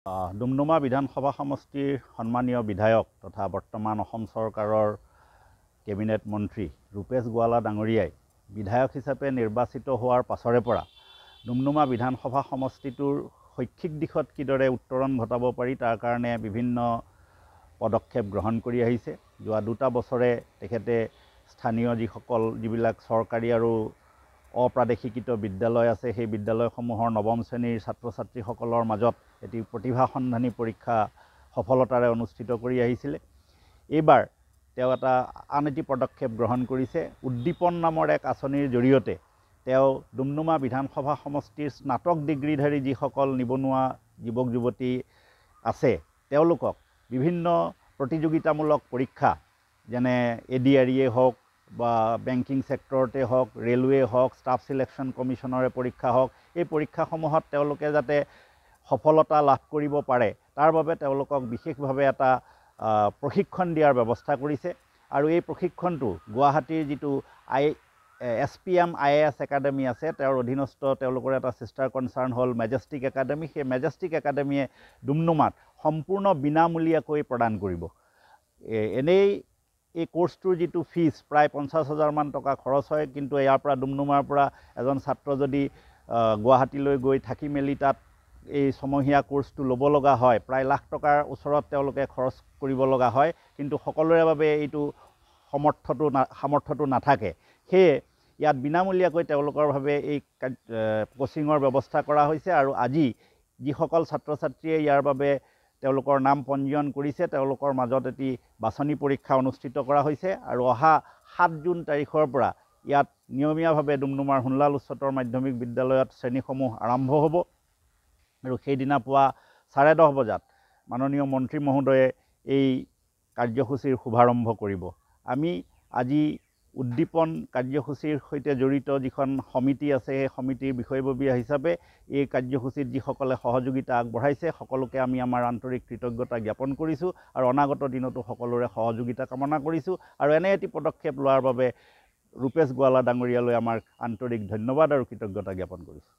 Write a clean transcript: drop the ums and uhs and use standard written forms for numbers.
ডুমডুমা বিধানসভা সমষ্টিৰ সন্মানীয় বিধায়ক তথা বৰ্তমান অসম চৰকাৰৰ কেবিনেট মন্ত্ৰী ৰূপেশ গোৱালা ডাঙৰীয়াই বিধায়ক হিচাপে নিৰ্বাচিত হোৱাৰ পাছৰে পৰা ডুমডুমা বিধানসভা সমষ্টিটোৰ শৈক্ষিক দিশত কিদৰে উত্তৰণ ঘটাব পাৰি তাৰ কাৰণে বিভিন্ন পদক্ষেপ গ্ৰহণ কৰি আহিছে। যোৱা 2টা বছৰে তেখেতে স্থানীয় যিবিলাক চৰকাৰী আৰু অপ্ৰাদেশিকৃত বিদ্যালয় আছে সেই বিদ্যালয়সমূহৰ নৱম শ্ৰেণীৰ ছাত্ৰ ছাত্ৰীসকলৰ মাজত এটি প্ৰতিভা সন্ধানী পৰীক্ষা সফলতাৰে অনুষ্ঠিত কৰি আহিছিলে। এইবাৰ তেওঁ এটা আন এটি পদক্ষেপ গ্ৰহণ কৰিছে। উদ্দীপন নামৰ এক আঁচনিৰ জৰিয়তে তেওঁ ডুমডুমা বিধানসভা সমষ্টিৰ স্নাতক ডিগ্ৰীধাৰী যিসকল নিবনুৱা যুৱক যুৱতী আছে তেওঁলোকক বিভিন্ন প্ৰতিযোগিতামূলক পৰীক্ষা যেনে ADRE হওক বা বেংকিং সেক্টৰতে হওক, ৰেলৱে হওক, ষ্টাফ সিলেকশ্যন কমিশ্যনৰে পৰীক্ষা হওক, এই পৰীক্ষাসমূহত তেওঁলোকে যাতে সফলতা লাভ কৰিব পাৰে তাৰ বাবে তেওঁলোকক বিশেষভাৱে এটা প্ৰশিক্ষণ দিয়াৰ ব্যৱস্থা কৰিছে। আৰু এই প্ৰশিক্ষণটো গুৱাহাটীৰ যিটো SPM IAS একাডেমি আছে তেওঁৰ অধীনস্থ তেওঁলোকৰ এটা সিষ্টাৰ কনচাৰ্ণ হ'ল মেজেষ্টিক একাডেমি। সেই মেজেষ্টিক একাডেমিয়ে ডুমডুমাত সম্পূৰ্ণ বিনামূলীয়াকৈ প্ৰদান কৰিব। এনেই এই কোৰ্সটোৰ যিটো ফিজ প্ৰায় 50,000 মান টকা খৰচ হয়, কিন্তু ইয়াৰ পৰা ডুমডুমাৰ পৰা এজন ছাত্ৰ যদি গুৱাহাটীলৈ গৈ থাকি মেলি তাত এই ছমহীয়া কোৰ্সটো ল'ব লগা হয়, প্ৰায় লাখ টকাৰ ওচৰত তেওঁলোকে খৰচ কৰিব লগা হয়, কিন্তু সকলোৰে বাবে এইটো সামৰ্থ্যটো নাথাকে। সেয়ে ইয়াত বিনামূলীয়াকৈ তেওঁলোকৰ বাবে এই কোচিঙৰ ব্যৱস্থা কৰা হৈছে। আৰু আজি যিসকল ছাত্ৰ ছাত্ৰীয়ে ইয়াৰ বাবে তেওঁলোকৰ নাম পঞ্জীয়ন কৰিছে তেওঁলোকৰ মাজত এটি বাছনি পৰীক্ষা অনুষ্ঠিত কৰা হৈছে আৰু অহা 7 জুন তাৰিখৰ পৰা ইয়াত নিয়মীয়াভাৱে ডুমডুমাৰ সোণলাল উচ্চতৰ মাধ্যমিক বিদ্যালয়ত শ্ৰেণীসমূহ আৰম্ভ হ'ব। আৰু সেইদিনা পুৱা 10:30 বজাত মাননীয় মন্ত্ৰী মহোদয়ে এই কাৰ্যসূচীৰ শুভাৰম্ভ কৰিব। আমি আজি উদ্দীপন কাৰ্যসূচীৰ সৈতে জড়িত যিখন সমিতি আছে সেই সমিতিৰ বিষয়ববীয়া হিচাপে এই কাৰ্যসূচীত যিসকলে সহযোগিতা আগবঢ়াইছে সকলোকে আমি আমাৰ আন্তৰিক কৃতজ্ঞতা জ্ঞাপন কৰিছোঁ আৰু অনাগত দিনতো সকলোৰে সহযোগিতা কামনা কৰিছোঁ। আৰু এনে এটি পদক্ষেপ লোৱাৰ বাবে ৰূপেশ গোৱালা ডাঙৰীয়ালৈ আমাৰ আন্তৰিক ধন্যবাদ আৰু কৃতজ্ঞতা জ্ঞাপন কৰিছোঁ।